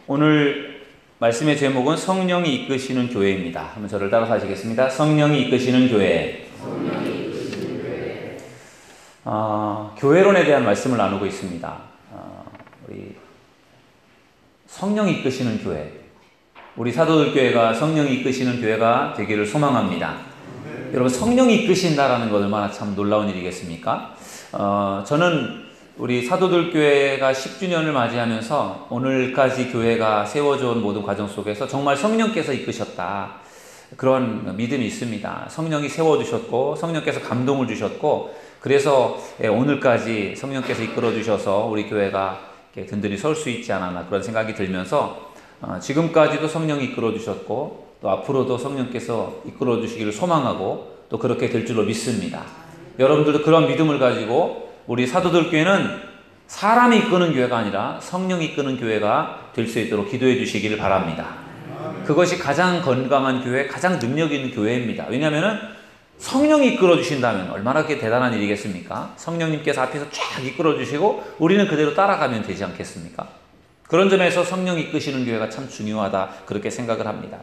오늘 말씀의 제목은 성령이 이끄시는 교회입니다. 한번 저를 따라서 하시겠습니다. 성령이 이끄시는 교회. 교회론에 대한 말씀을 나누고 있습니다. 우리 성령이 이끄시는 교회. 우리 사도들 교회가 성령이 이끄시는 교회가 되기를 소망합니다. 여러분, 성령이 이끄신다라는 것 얼마나 참 놀라운 일이겠습니까? 저는 우리 사도들 교회가 10주년을 맞이하면서 오늘까지 교회가 세워져 온 모든 과정 속에서 정말 성령께서 이끄셨다, 그런 믿음이 있습니다. 성령이 세워주셨고 성령께서 감동을 주셨고, 그래서 오늘까지 성령께서 이끌어 주셔서 우리 교회가 든든히 설 수 있지 않았나, 그런 생각이 들면서 지금까지도 성령이 이끌어 주셨고 또 앞으로도 성령께서 이끌어 주시기를 소망하고 또 그렇게 될 줄로 믿습니다. 여러분들도 그런 믿음을 가지고 우리 사도들 교회는 사람이 이끄는 교회가 아니라 성령이 이끄는 교회가 될 수 있도록 기도해 주시기를 바랍니다. 그것이 가장 건강한 교회, 가장 능력 있는 교회입니다. 왜냐하면 성령이 이끌어 주신다면 얼마나 대단한 일이겠습니까? 성령님께서 앞에서 쫙 이끌어 주시고 우리는 그대로 따라가면 되지 않겠습니까? 그런 점에서 성령이 이끄시는 교회가 참 중요하다, 그렇게 생각을 합니다.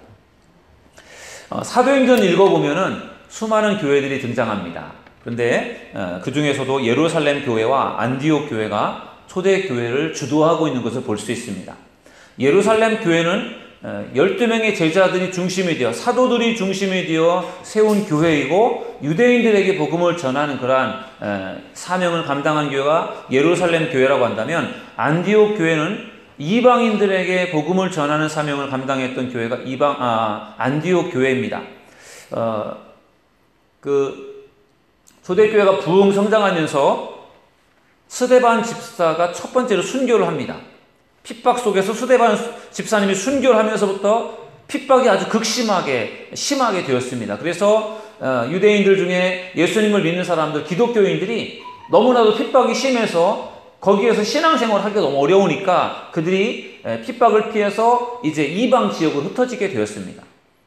사도행전 읽어보면은 수많은 교회들이 등장합니다. 그런데 그 중에서도 예루살렘 교회와 안디옥 교회가 초대 교회를 주도하고 있는 것을 볼 수 있습니다. 예루살렘 교회는 12명의 제자들이 중심이 되어, 사도들이 중심이 되어 세운 교회이고, 유대인들에게 복음을 전하는 그러한 사명을 감당한 교회가 예루살렘 교회라고 한다면, 안디옥 교회는 이방인들에게 복음을 전하는 사명을 감당했던 교회가 안디옥 교회입니다. 초대교회가 부흥 성장하면서 스데반 집사가 첫 번째로 순교를 합니다. 핍박 속에서 스데반 집사님이 순교를 하면서부터 핍박이 아주 심하게 되었습니다. 그래서 유대인들 중에 예수님을 믿는 사람들, 기독교인들이 너무나도 핍박이 심해서 거기에서 신앙생활을 하기가 너무 어려우니까 그들이 핍박을 피해서 이제 이방 지역으로 흩어지게 되었습니다.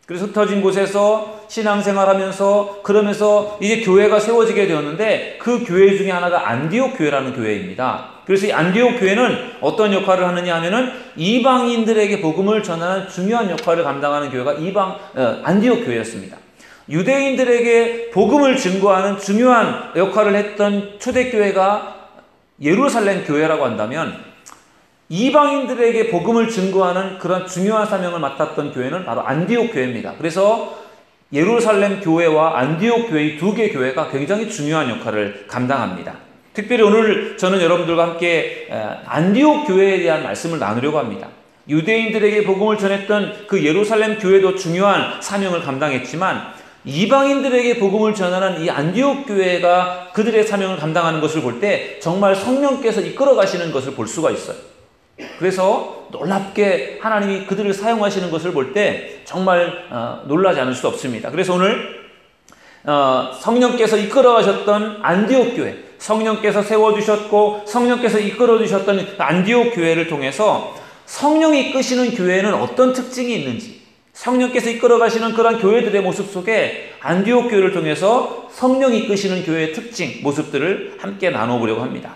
그래서 흩어진 곳에서 신앙생활하면서 그러면서 이제 교회가 세워지게 되었는데, 그 교회 중에 하나가 안디옥 교회라는 교회입니다. 그래서 이 안디옥 교회는 어떤 역할을 하느냐 하면은 이방인들에게 복음을 전하는 중요한 역할을 감당하는 교회가 안디옥 교회였습니다. 유대인들에게 복음을 증거하는 중요한 역할을 했던 초대교회가 예루살렘 교회라고 한다면, 이방인들에게 복음을 증거하는 그런 중요한 사명을 맡았던 교회는 바로 안디옥 교회입니다. 그래서 예루살렘 교회와 안디옥 교회, 두 개 교회가 굉장히 중요한 역할을 감당합니다. 특별히 오늘 저는 여러분들과 함께 안디옥 교회에 대한 말씀을 나누려고 합니다. 유대인들에게 복음을 전했던 그 예루살렘 교회도 중요한 사명을 감당했지만, 이방인들에게 복음을 전하는 이 안디옥 교회가 그들의 사명을 감당하는 것을 볼 때 정말 성령께서 이끌어 가시는 것을 볼 수가 있어요. 그래서 놀랍게 하나님이 그들을 사용하시는 것을 볼 때 정말 놀라지 않을 수 없습니다. 그래서 오늘 성령께서 이끌어 가셨던 안디옥 교회, 성령께서 세워주셨고 성령께서 이끌어 주셨던 안디옥 교회를 통해서 성령이 이끄시는 교회에는 어떤 특징이 있는지, 성령께서 이끌어 가시는 그런 교회들의 모습 속에 안디옥 교회를 통해서 성령이 이끄시는 교회의 특징, 모습들을 함께 나눠보려고 합니다.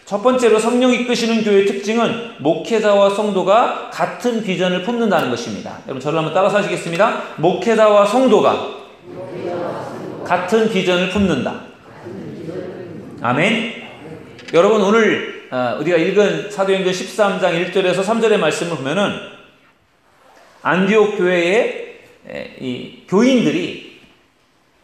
첫 번째로 성령이 이끄시는 교회의 특징은 목회자와 성도가 같은 비전을 품는다는 것입니다. 여러분, 저를 한번 따라서 하시겠습니다. 목회자와 성도가 같은 비전을 품는다. 아멘. 여러분, 오늘 우리가 읽은 사도행전 13장 1절에서 3절의 말씀을 보면은 안디옥 교회의 이 교인들이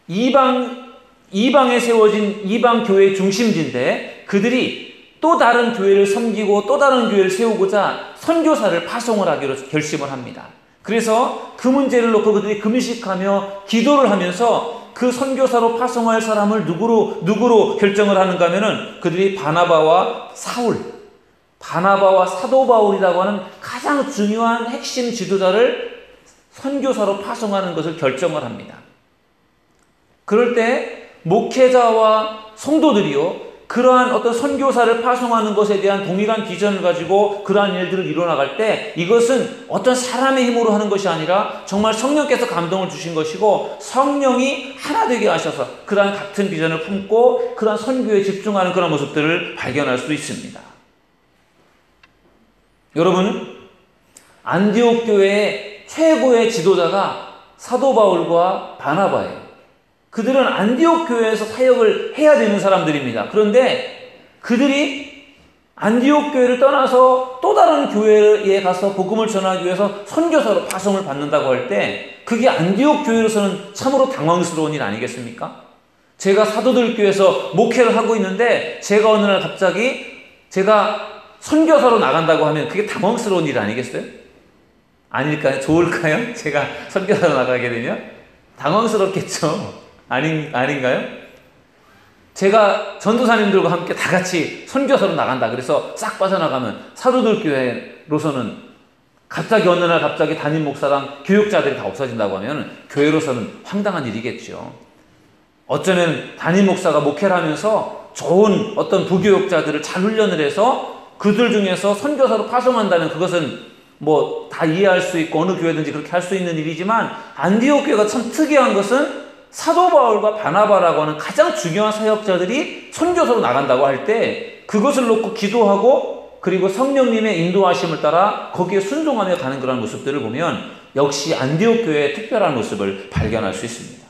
이방에 세워진 이방 교회의 중심지인데, 그들이 또 다른 교회를 섬기고 또 다른 교회를 세우고자 선교사를 파송을 하기로 결심을 합니다. 그래서 그 문제를 놓고 그들이 금식하며 기도를 하면서 그 선교사로 파송할 사람을 누구로 결정을 하는가 하면은 그들이 바나바와 사도 바울이라고 하는 가장 중요한 핵심 지도자를 선교사로 파송하는 것을 결정을 합니다. 그럴 때 목회자와 성도들이요, 그러한 어떤 선교사를 파송하는 것에 대한 동일한 비전을 가지고 그러한 일들을 이뤄나갈 때, 이것은 어떤 사람의 힘으로 하는 것이 아니라 정말 성령께서 감동을 주신 것이고, 성령이 하나 되게 하셔서 그러한 같은 비전을 품고 그러한 선교에 집중하는 그런 모습들을 발견할 수 있습니다. 여러분, 안디옥 교회의 최고의 지도자가 사도 바울과 바나바예요. 그들은 안디옥 교회에서 사역을 해야 되는 사람들입니다. 그런데 그들이 안디옥 교회를 떠나서 또 다른 교회에 가서 복음을 전하기 위해서 선교사로 파송을 받는다고 할 때 그게 안디옥 교회로서는 참으로 당황스러운 일 아니겠습니까? 제가 사도들 교회에서 목회를 하고 있는데 제가 어느 날 갑자기 제가 선교사로 나간다고 하면 그게 당황스러운 일 아니겠어요? 아닐까요? 좋을까요? 제가 선교사로 나가게 되면? 당황스럽겠죠. 아닌가요? 제가 전도사님들과 함께 다 같이 선교사로 나간다. 그래서 싹 빠져나가면 사도들 교회로서는 갑자기 어느 날 갑자기 담임 목사랑 교육자들이 다 없어진다고 하면 교회로서는 황당한 일이겠죠. 어쩌면 담임 목사가 목회를 하면서 좋은 어떤 부교육자들을 잘 훈련을 해서 그들 중에서 선교사로 파송한다면 그것은 뭐 다 이해할 수 있고 어느 교회든지 그렇게 할 수 있는 일이지만 안디옥 교회가 참 특이한 것은 사도 바울과 바나바라고 하는 가장 중요한 사역자들이 선교사로 나간다고 할 때 그것을 놓고 기도하고 그리고 성령님의 인도하심을 따라 거기에 순종하며 가는 그런 모습들을 보면 역시 안디옥 교회의 특별한 모습을 발견할 수 있습니다.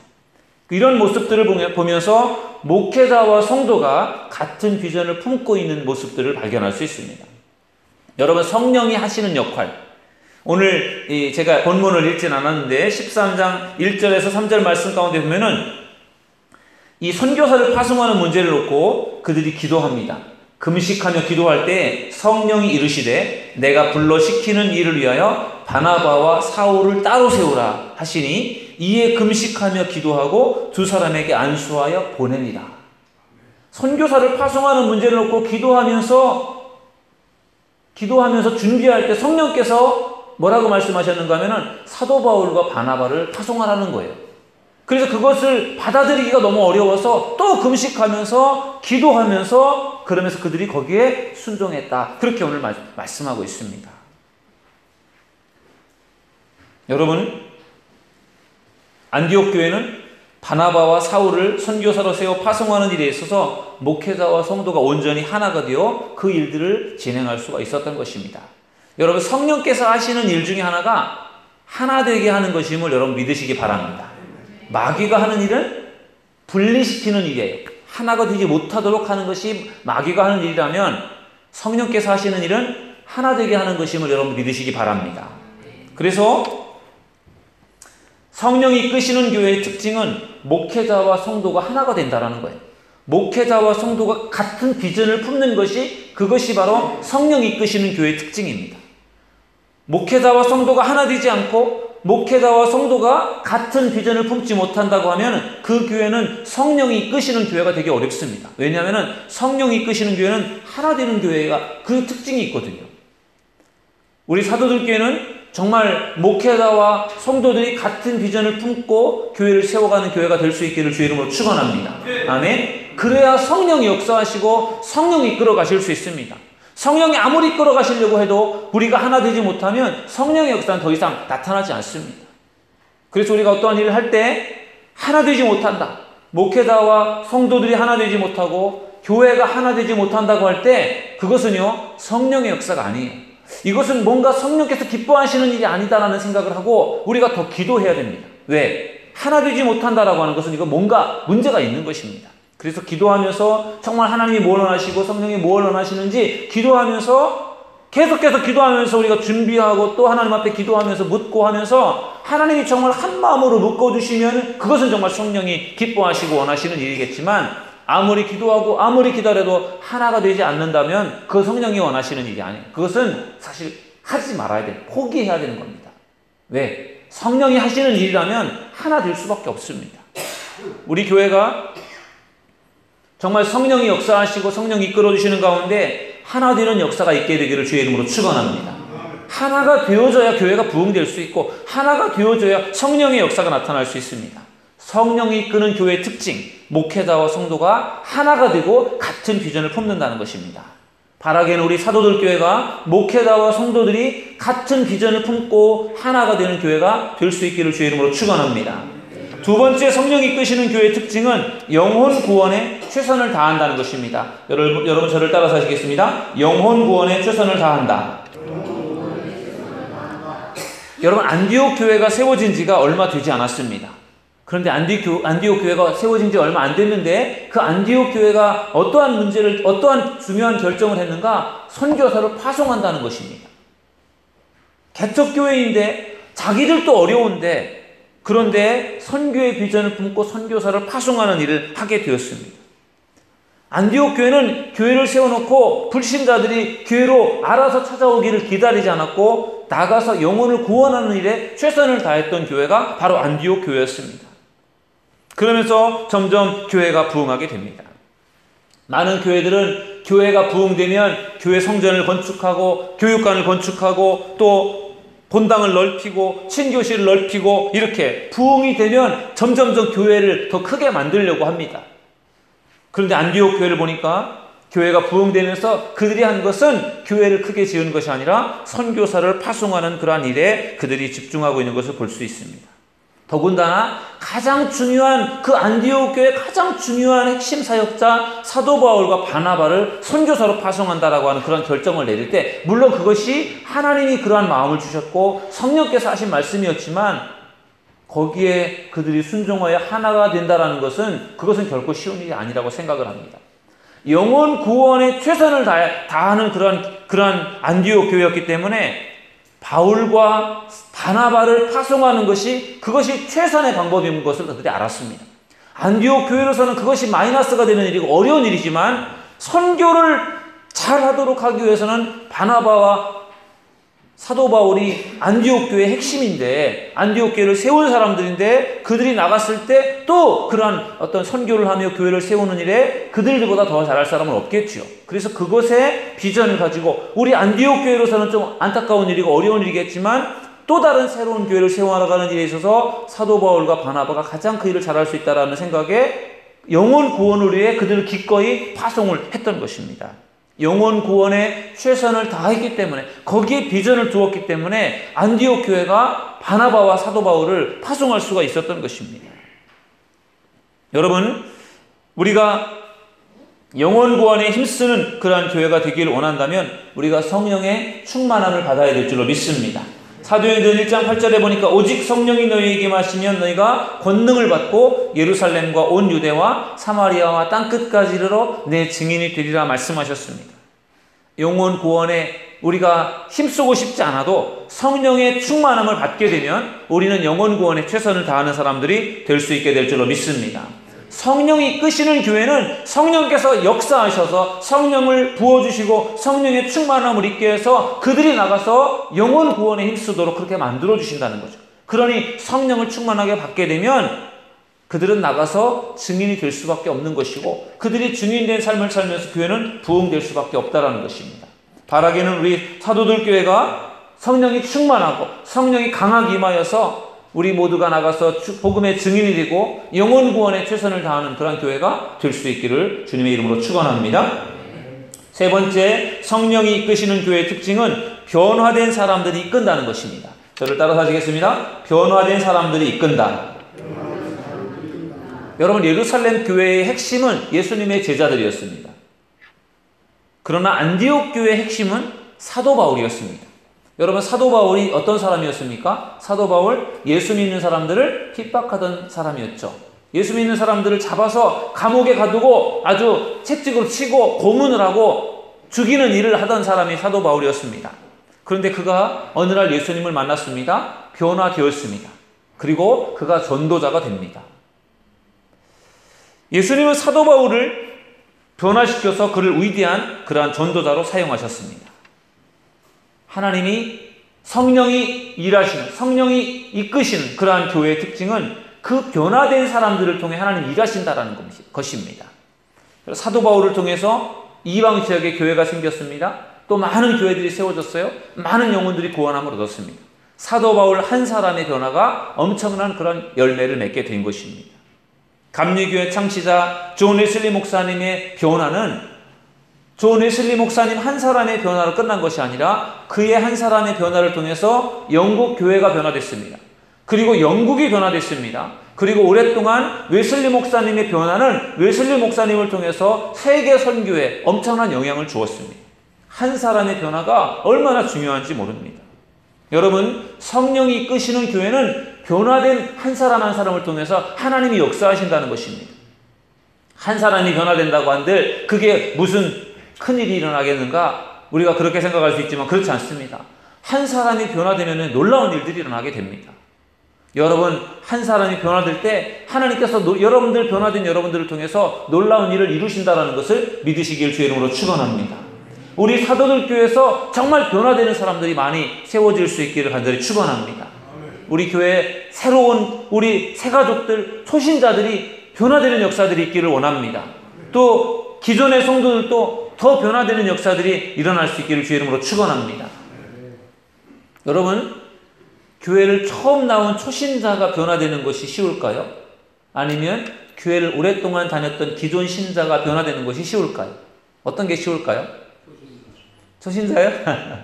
이런 모습들을 보면서 목회자와 성도가 같은 비전을 품고 있는 모습들을 발견할 수 있습니다. 여러분, 성령이 하시는 역할, 오늘 제가 본문을 읽진 않았는데 13장 1절에서 3절 말씀 가운데 보면은 이 선교사를 파송하는 문제를 놓고 그들이 기도합니다. 금식하며 기도할 때 성령이 이르시되 내가 불러 시키는 일을 위하여 바나바와 사울을 따로 세우라 하시니 이에 금식하며 기도하고 두 사람에게 안수하여 보냅니다. 선교사를 파송하는 문제를 놓고 기도하면서 준비할 때 성령께서 뭐라고 말씀하셨는가 하면은 사도 바울과 바나바를 파송하라는 거예요. 그래서 그것을 받아들이기가 너무 어려워서 또 금식하면서 기도하면서 그러면서 그들이 거기에 순종했다. 그렇게 오늘 말씀하고 있습니다. 여러분, 안디옥 교회는 바나바와 사울을 선교사로 세워 파송하는 일에 있어서 목회자와 성도가 온전히 하나가 되어 그 일들을 진행할 수가 있었던 것입니다. 여러분, 성령께서 하시는 일 중에 하나가 하나 되게 하는 것임을 여러분 믿으시기 바랍니다. 마귀가 하는 일은 분리시키는 일이에요. 하나가 되지 못하도록 하는 것이 마귀가 하는 일이라면 성령께서 하시는 일은 하나 되게 하는 것임을 여러분 믿으시기 바랍니다. 그래서 성령이 이끄시는 교회의 특징은 목회자와 성도가 하나가 된다는 거예요. 목회자와 성도가 같은 비전을 품는 그것이 바로 성령이 이끄시는 교회의 특징입니다. 목회자와 성도가 하나 되지 않고 목회자와 성도가 같은 비전을 품지 못한다고 하면 그 교회는 성령이 이끄시는 교회가 되게 어렵습니다. 왜냐하면 성령이 이끄시는 교회는 하나 되는 교회가 그 특징이 있거든요. 우리 사도들 교회는 정말 목회자와 성도들이 같은 비전을 품고 교회를 세워가는 교회가 될 수 있기를 주의 이름으로 축원합니다. 아멘. 그래야 성령이 역사하시고 성령이 이끌어 가실 수 있습니다. 성령이 아무리 이끌어 가시려고 해도 우리가 하나 되지 못하면 성령의 역사는 더 이상 나타나지 않습니다. 그래서 우리가 어떠한 일을 할 때 하나 되지 못한다. 목회자와 성도들이 하나 되지 못하고 교회가 하나 되지 못한다고 할 때 그것은요, 성령의 역사가 아니에요. 이것은 뭔가 성령께서 기뻐하시는 일이 아니다라는 생각을 하고 우리가 더 기도해야 됩니다. 왜? 하나 되지 못한다라고 하는 것은 이거 뭔가 문제가 있는 것입니다. 그래서 기도하면서 정말 하나님이 뭘 원하시고 성령이 뭘 원하시는지 기도하면서 계속해서 기도하면서 우리가 준비하고 또 하나님 앞에 기도하면서 묻고 하면서 하나님이 정말 한 마음으로 묶어주시면 그것은 정말 성령이 기뻐하시고 원하시는 일이겠지만 아무리 기도하고 아무리 기다려도 하나가 되지 않는다면 그 성령이 원하시는 일이 아니에요. 그것은 사실 하지 말아야 돼요. 포기해야 되는 겁니다. 왜? 성령이 하시는 일이라면 하나 될 수밖에 없습니다. 우리 교회가 정말 성령이 역사하시고 성령이 이끌어주시는 가운데 하나 되는 역사가 있게 되기를 주의 이름으로 축원합니다. 하나가 되어져야 교회가 부흥될 수 있고 하나가 되어져야 성령의 역사가 나타날 수 있습니다. 성령이 이끄는 교회의 특징, 목회자와 성도가 하나가 되고 같은 비전을 품는다는 것입니다. 바라기는 우리 사도들 교회가 목회자와 성도들이 같은 비전을 품고 하나가 되는 교회가 될 수 있기를 주의 이름으로 축원합니다. 두 번째, 성령이 이끄시는 교회의 특징은 영혼 구원에 최선을 다한다는 것입니다. 여러분 저를 따라서 하시겠습니다. 영혼 구원에 최선을 다한다. 여러분, 안디옥 교회가 세워진 지가 얼마 되지 않았습니다. 그런데 안디옥 교회가 세워진 지 얼마 안 됐는데 그 안디옥 교회가 어떠한 중요한 결정을 했는가? 선교사를 파송한다는 것입니다. 개척교회인데 자기들도 어려운데 그런데 선교의 비전을 품고 선교사를 파송하는 일을 하게 되었습니다. 안디옥 교회는 교회를 세워놓고 불신자들이 교회로 알아서 찾아오기를 기다리지 않았고 나가서 영혼을 구원하는 일에 최선을 다했던 교회가 바로 안디옥 교회였습니다. 그러면서 점점 교회가 부흥하게 됩니다. 많은 교회들은 교회가 부흥되면 교회 성전을 건축하고 교육관을 건축하고 또 본당을 넓히고 친교실을 넓히고 이렇게 부흥이 되면 점점점 교회를 더 크게 만들려고 합니다. 그런데 안디옥 교회를 보니까 교회가 부흥되면서 그들이 한 것은 교회를 크게 지은 것이 아니라 선교사를 파송하는 그러한 일에 그들이 집중하고 있는 것을 볼 수 있습니다. 더군다나 가장 중요한 그 안디옥 교회의 가장 중요한 핵심 사역자 사도 바울과 바나바를 선교사로 파송한다라고 하는 그런 결정을 내릴 때 물론 그것이 하나님이 그러한 마음을 주셨고 성령께서 하신 말씀이었지만 거기에 그들이 순종하여 하나가 된다라는 그것은 결코 쉬운 일이 아니라고 생각을 합니다. 영혼 구원에 최선을 다하는 그러한 안디옥 교회였기 때문에 바울과 바나바를 파송하는 그것이 최선의 방법인 것을 그들이 알았습니다. 안디옥 교회로서는 그것이 마이너스가 되는 일이고 어려운 일이지만 선교를 잘 하도록 하기 위해서는 바나바와 사도 바울이 안디옥 교회의 핵심인데 안디옥 교회를 세운 사람들인데 그들이 나갔을 때 또 그러한 어떤 선교를 하며 교회를 세우는 일에 그들보다 더 잘할 사람은 없겠지요. 그래서 그것에 비전을 가지고 우리 안디옥 교회로서는 좀 안타까운 일이고 어려운 일이겠지만 또 다른 새로운 교회를 세워나가는 일에 있어서 사도 바울과 바나바가 가장 그 일을 잘할 수 있다는 생각에 영혼 구원을 위해 그들을 기꺼이 파송을 했던 것입니다. 영혼 구원에 최선을 다했기 때문에 거기에 비전을 두었기 때문에 안디옥 교회가 바나바와 사도 바울을 파송할 수가 있었던 것입니다. 여러분, 우리가 영혼 구원에 힘쓰는 그러한 교회가 되기를 원한다면 우리가 성령의 충만함을 받아야 될 줄로 믿습니다. 사도행전 1장 8절에 보니까 오직 성령이 너희에게 임하시면 너희가 권능을 받고 예루살렘과 온 유대와 사마리아와 땅끝까지 이르러 내 증인이 되리라 말씀하셨습니다. 영혼 구원에 우리가 힘쓰고 싶지 않아도 성령의 충만함을 받게 되면 우리는 영혼 구원에 최선을 다하는 사람들이 될 수 있게 될 줄로 믿습니다. 성령이 이끄시는 교회는 성령께서 역사하셔서 성령을 부어주시고 성령의 충만함을 있게 해서 그들이 나가서 영혼 구원에 힘쓰도록 그렇게 만들어주신다는 거죠. 그러니 성령을 충만하게 받게 되면 그들은 나가서 증인이 될 수밖에 없는 것이고 그들이 증인된 삶을 살면서 교회는 부흥될 수밖에 없다는 것입니다. 바라기는 우리 사도들 교회가 성령이 충만하고 성령이 강하게 임하여서 우리 모두가 나가서 복음의 증인이 되고 영혼 구원에 최선을 다하는 그런 교회가 될 수 있기를 주님의 이름으로 축원합니다. 세 번째, 성령이 이끄시는 교회의 특징은 변화된 사람들이 이끈다는 것입니다. 저를 따라서 하시겠습니다. 변화된 사람들이 이끈다. 여러분, 예루살렘 교회의 핵심은 예수님의 제자들이었습니다. 그러나 안디옥 교회의 핵심은 사도 바울이었습니다. 여러분, 사도 바울이 어떤 사람이었습니까? 사도 바울, 예수 믿는 사람들을 핍박하던 사람이었죠. 예수 믿는 사람들을 잡아서 감옥에 가두고 아주 채찍으로 치고 고문을 하고 죽이는 일을 하던 사람이 사도 바울이었습니다. 그런데 그가 어느 날 예수님을 만났습니다. 변화되었습니다. 그리고 그가 전도자가 됩니다. 예수님은 사도 바울을 변화시켜서 그를 위대한 그러한 전도자로 사용하셨습니다. 하나님이 성령이 일하시는, 성령이 이끄시는 그러한 교회의 특징은 그 변화된 사람들을 통해 하나님이 일하신다는 것입니다. 사도 바울을 통해서 이방 지역에 교회가 생겼습니다. 또 많은 교회들이 세워졌어요. 많은 영혼들이 구원함을 얻었습니다. 사도 바울 한 사람의 변화가 엄청난 그런 열매를 맺게 된 것입니다. 감리교회 창시자 존 웨슬리 목사님의 변화는 존 웨슬리 목사님 한 사람의 변화로 끝난 것이 아니라 그의 한 사람의 변화를 통해서 영국 교회가 변화됐습니다. 그리고 영국이 변화됐습니다. 그리고 오랫동안 웨슬리 목사님의 변화는 웨슬리 목사님을 통해서 세계 선교에 엄청난 영향을 주었습니다. 한 사람의 변화가 얼마나 중요한지 모릅니다. 여러분, 성령이 이끄시는 교회는 변화된 한 사람 한 사람을 통해서 하나님이 역사하신다는 것입니다. 한 사람이 변화된다고 한들 그게 무슨 큰일이 일어나겠는가? 우리가 그렇게 생각할 수 있지만 그렇지 않습니다. 한 사람이 변화되면 놀라운 일들이 일어나게 됩니다. 여러분, 한 사람이 변화될 때 하나님께서 여러분들 변화된 여러분들을 통해서 놀라운 일을 이루신다는 것을 믿으시길 주의 이름으로 축원합니다. 우리 사도들 교회에서 정말 변화되는 사람들이 많이 세워질 수 있기를 간절히 축원합니다. 우리 교회에 새로운 우리 새가족들, 초신자들이 변화되는 역사들이 있기를 원합니다. 또 기존의 성도들도 더 변화되는 역사들이 일어날 수 있기를 주의 이름으로 축원합니다. 여러분, 교회를 처음 나온 초신자가 변화되는 것이 쉬울까요? 아니면 교회를 오랫동안 다녔던 기존 신자가 변화되는 것이 쉬울까요? 어떤 게 쉬울까요? 초신자요?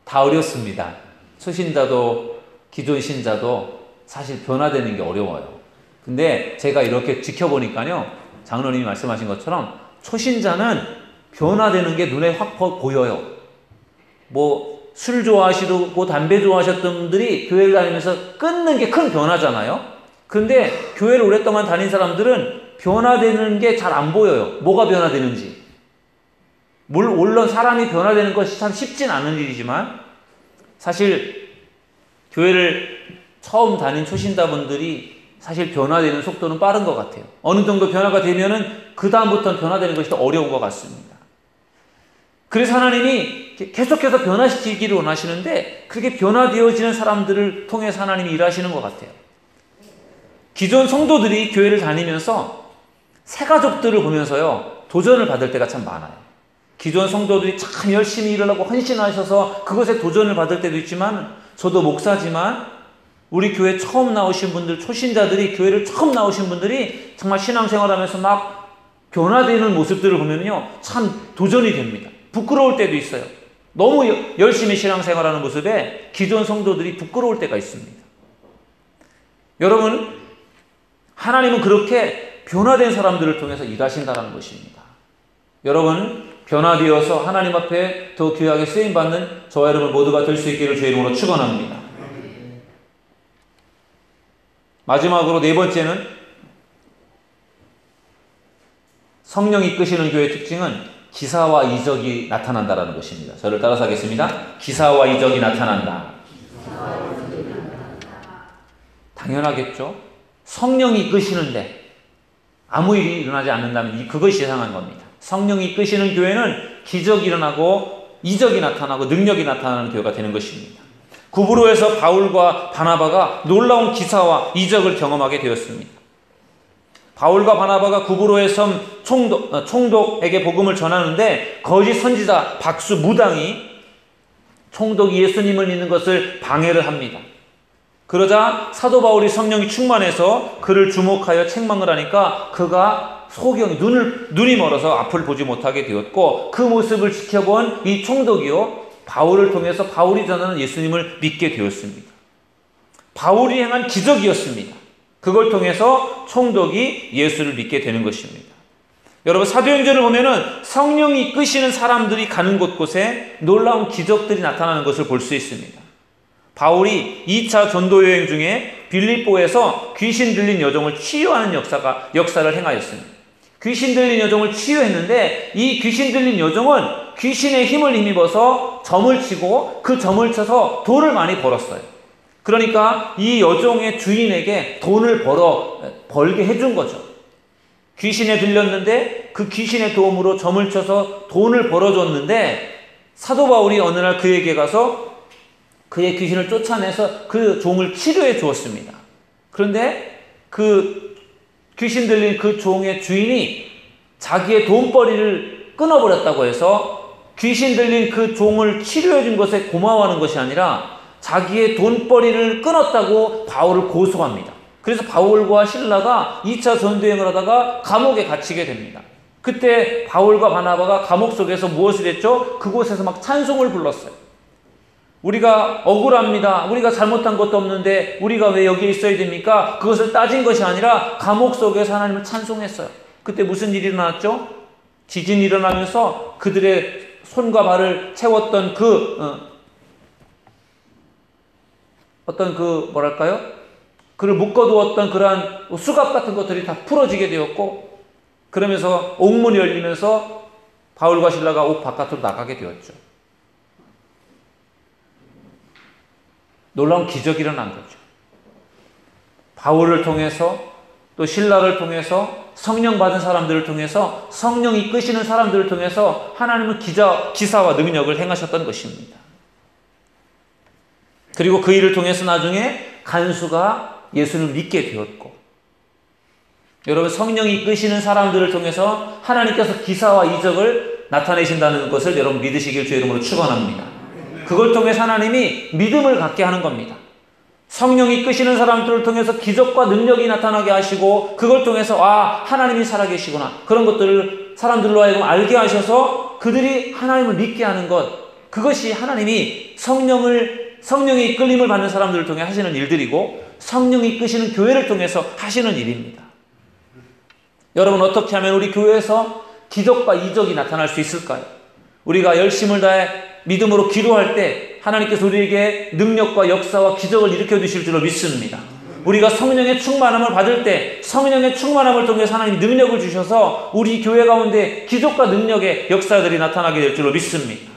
다 어렵습니다. 초신자도 기존 신자도 사실 변화되는 게 어려워요. 근데 제가 이렇게 지켜보니까요, 장로님이 말씀하신 것처럼 초신자는 변화되는 게 눈에 확 보여요. 술 좋아하시고 담배 좋아하셨던 분들이 교회를 다니면서 끊는 게 큰 변화잖아요. 그런데 교회를 오랫동안 다닌 사람들은 변화되는 게 잘 안 보여요. 뭐가 변화되는지. 물론 사람이 변화되는 것이 참 쉽진 않은 일이지만 사실 교회를 처음 다닌 초신자분들이 사실 변화되는 속도는 빠른 것 같아요. 어느 정도 변화가 되면은 그 다음부터는 변화되는 것이 더 어려운 것 같습니다. 그래서 하나님이 계속해서 변화시키기를 원하시는데 그렇게 변화되어지는 사람들을 통해서 하나님이 일하시는 것 같아요. 기존 성도들이 교회를 다니면서 새가족들을 보면서요, 도전을 받을 때가 참 많아요. 기존 성도들이 참 열심히 일을 하고 헌신하셔서 그것에 도전을 받을 때도 있지만, 저도 목사지만 우리 교회 처음 나오신 분들, 초신자들이 교회를 처음 나오신 분들이 정말 신앙생활하면서 막 변화되는 모습들을 보면요, 참 도전이 됩니다. 부끄러울 때도 있어요. 너무 열심히 신앙생활하는 모습에 기존 성도들이 부끄러울 때가 있습니다. 여러분, 하나님은 그렇게 변화된 사람들을 통해서 일하신다는 것입니다. 여러분, 변화되어서 하나님 앞에 더 귀하게 쓰임받는 저와 여러분 모두가 될 수 있기를 주의 이름으로 축원합니다. 마지막으로 네 번째는 성령이 이끄시는 교회의 특징은 기사와 이적이 나타난다는 것입니다. 저를 따라서 하겠습니다. 기사와 이적이 나타난다. 당연하겠죠. 성령이 이끄시는데 아무 일이 일어나지 않는다면 그것이 이상한 겁니다. 성령이 이끄시는 교회는 기적이 일어나고 이적이 나타나고 능력이 나타나는 교회가 되는 것입니다. 구브로에서 바울과 바나바가 놀라운 기사와 이적을 경험하게 되었습니다. 바울과 바나바가 구브로의 섬 총독에게 복음을 전하는데 거짓 선지자 박수 무당이 총독이 예수님을 믿는 것을 방해를 합니다. 그러자 사도 바울이 성령이 충만해서 그를 주목하여 책망을 하니까 그가 소경이 눈이 멀어서 앞을 보지 못하게 되었고, 그 모습을 지켜본 이 총독이요, 바울을 통해서 바울이 전하는 예수님을 믿게 되었습니다. 바울이 행한 기적이었습니다. 그걸 통해서 총독이 예수를 믿게 되는 것입니다. 여러분, 사도행전을 보면은 성령이 이끄시는 사람들이 가는 곳곳에 놀라운 기적들이 나타나는 것을 볼 수 있습니다. 바울이 2차 전도 여행 중에 빌립보에서 귀신 들린 여종을 치유하는 역사를 행하였습니다. 귀신 들린 여종을 치유했는데 이 귀신 들린 여종은 귀신의 힘을 힘입어서 점을 치고 그 점을 쳐서 돈을 많이 벌었어요. 그러니까 이 여종의 주인에게 돈을 벌게 해준 거죠. 귀신에 들렸는데 그 귀신의 도움으로 점을 쳐서 돈을 벌어줬는데, 사도 바울이 어느 날 그에게 가서 그의 귀신을 쫓아내서 그 종을 치료해 주었습니다. 그런데 그 귀신 들린 그 종의 주인이 자기의 돈벌이를 끊어버렸다고 해서 귀신 들린 그 종을 치료해 준 것에 고마워하는 것이 아니라 자기의 돈벌이를 끊었다고 바울을 고소합니다. 그래서 바울과 실라가 2차 전도여행을 하다가 감옥에 갇히게 됩니다. 그때 바울과 바나바가 감옥 속에서 무엇을 했죠? 그곳에서 막 찬송을 불렀어요. 우리가 억울합니다. 우리가 잘못한 것도 없는데 우리가 왜 여기에 있어야 됩니까? 그것을 따진 것이 아니라 감옥 속에서 하나님을 찬송했어요. 그때 무슨 일이 일어났죠? 지진이 일어나면서 그들의 손과 발을 채웠던 그 어떤 뭐랄까요? 그를 묶어두었던 그러한 수갑 같은 것들이 다 풀어지게 되었고, 그러면서 옥문이 열리면서 바울과 실라가 옥 바깥으로 나가게 되었죠. 놀라운 기적이 일어난 거죠. 바울을 통해서 또 실라를 통해서 성령 받은 사람들을 통해서 성령 이끄시는 사람들을 통해서 하나님은 기사와 능력을 행하셨던 것입니다. 그리고 그 일을 통해서 나중에 간수가 예수를 믿게 되었고, 여러분, 성령이 이끄시는 사람들을 통해서 하나님께서 기사와 이적을 나타내신다는 것을 여러분 믿으시길 주의 이름으로 축원합니다. 그걸 통해서 하나님이 믿음을 갖게 하는 겁니다. 성령이 이끄시는 사람들을 통해서 기적과 능력이 나타나게 하시고, 그걸 통해서 하나님이 살아계시구나, 그런 것들을 사람들로 하여금 알게 하셔서 그들이 하나님을 믿게 하는 것, 그것이 하나님이 성령의 이끌림을 받는 사람들을 통해 하시는 일들이고, 성령이 이끄시는 교회를 통해서 하시는 일입니다. 여러분, 어떻게 하면 우리 교회에서 기적과 이적이 나타날 수 있을까요? 우리가 열심을 다해 믿음으로 기도할 때 하나님께서 우리에게 능력과 역사와 기적을 일으켜 주실 줄로 믿습니다. 우리가 성령의 충만함을 받을 때 성령의 충만함을 통해서 하나님이 능력을 주셔서 우리 교회 가운데 기적과 능력의 역사들이 나타나게 될 줄로 믿습니다.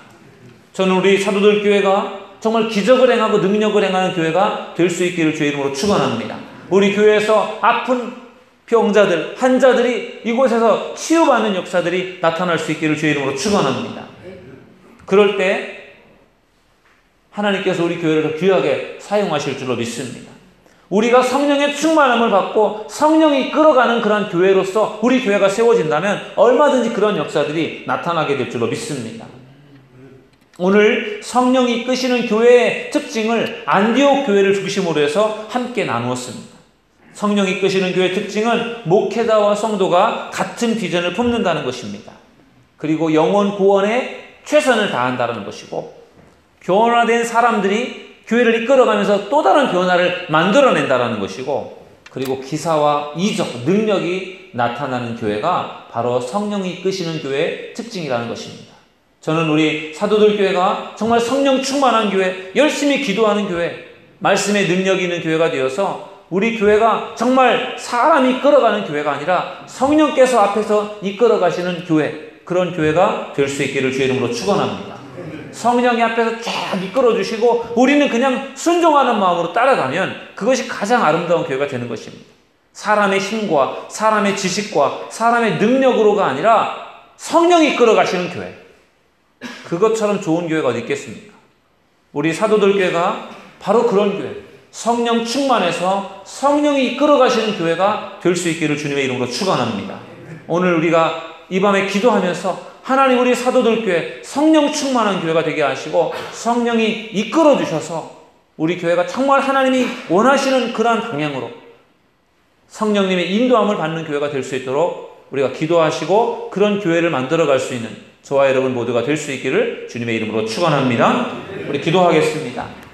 저는 우리 사도들 교회가 정말 기적을 행하고 능력을 행하는 교회가 될 수 있기를 주의 이름으로 축원합니다. 우리 교회에서 아픈 병자들, 환자들이 이곳에서 치유받는 역사들이 나타날 수 있기를 주의 이름으로 축원합니다. 그럴 때 하나님께서 우리 교회를 더 귀하게 사용하실 줄로 믿습니다. 우리가 성령의 충만함을 받고 성령이 끌어가는 그런 교회로서 우리 교회가 세워진다면 얼마든지 그런 역사들이 나타나게 될 줄로 믿습니다. 오늘 성령이 이끄시는 교회의 특징을 안디옥 교회를 중심으로 해서 함께 나누었습니다. 성령이 이끄시는 교회의 특징은 목회자와 성도가 같은 비전을 품는다는 것입니다. 그리고 영혼 구원에 최선을 다한다는 것이고, 변화된 사람들이 교회를 이끌어가면서 또 다른 변화를 만들어낸다는 것이고, 그리고 기사와 이적, 능력이 나타나는 교회가 바로 성령이 이끄시는 교회의 특징이라는 것입니다. 저는 우리 사도들 교회가 정말 성령 충만한 교회, 열심히 기도하는 교회, 말씀의 능력이 있는 교회가 되어서 우리 교회가 정말 사람이 이끌어가는 교회가 아니라 성령께서 앞에서 이끌어가시는 교회, 그런 교회가 될 수 있기를 주의 이름으로 축원합니다. 성령이 앞에서 쫙 이끌어주시고 우리는 그냥 순종하는 마음으로 따라가면 그것이 가장 아름다운 교회가 되는 것입니다. 사람의 힘과 사람의 지식과 사람의 능력으로가 아니라 성령이 이끌어가시는 교회, 그것처럼 좋은 교회가 어디 있겠습니까? 우리 사도들 교회가 바로 그런 교회, 성령 충만해서 성령이 이끌어가시는 교회가 될 수 있기를 주님의 이름으로 축원합니다. 오늘 우리가 이 밤에 기도하면서 하나님, 우리 사도들 교회 성령 충만한 교회가 되게 하시고 성령이 이끌어 주셔서 우리 교회가 정말 하나님이 원하시는 그러한 방향으로 성령님의 인도함을 받는 교회가 될 수 있도록 우리가 기도하시고 그런 교회를 만들어갈 수 있는 저와 여러분 모두가 될 수 있기를 주님의 이름으로 축원합니다. 우리 기도하겠습니다.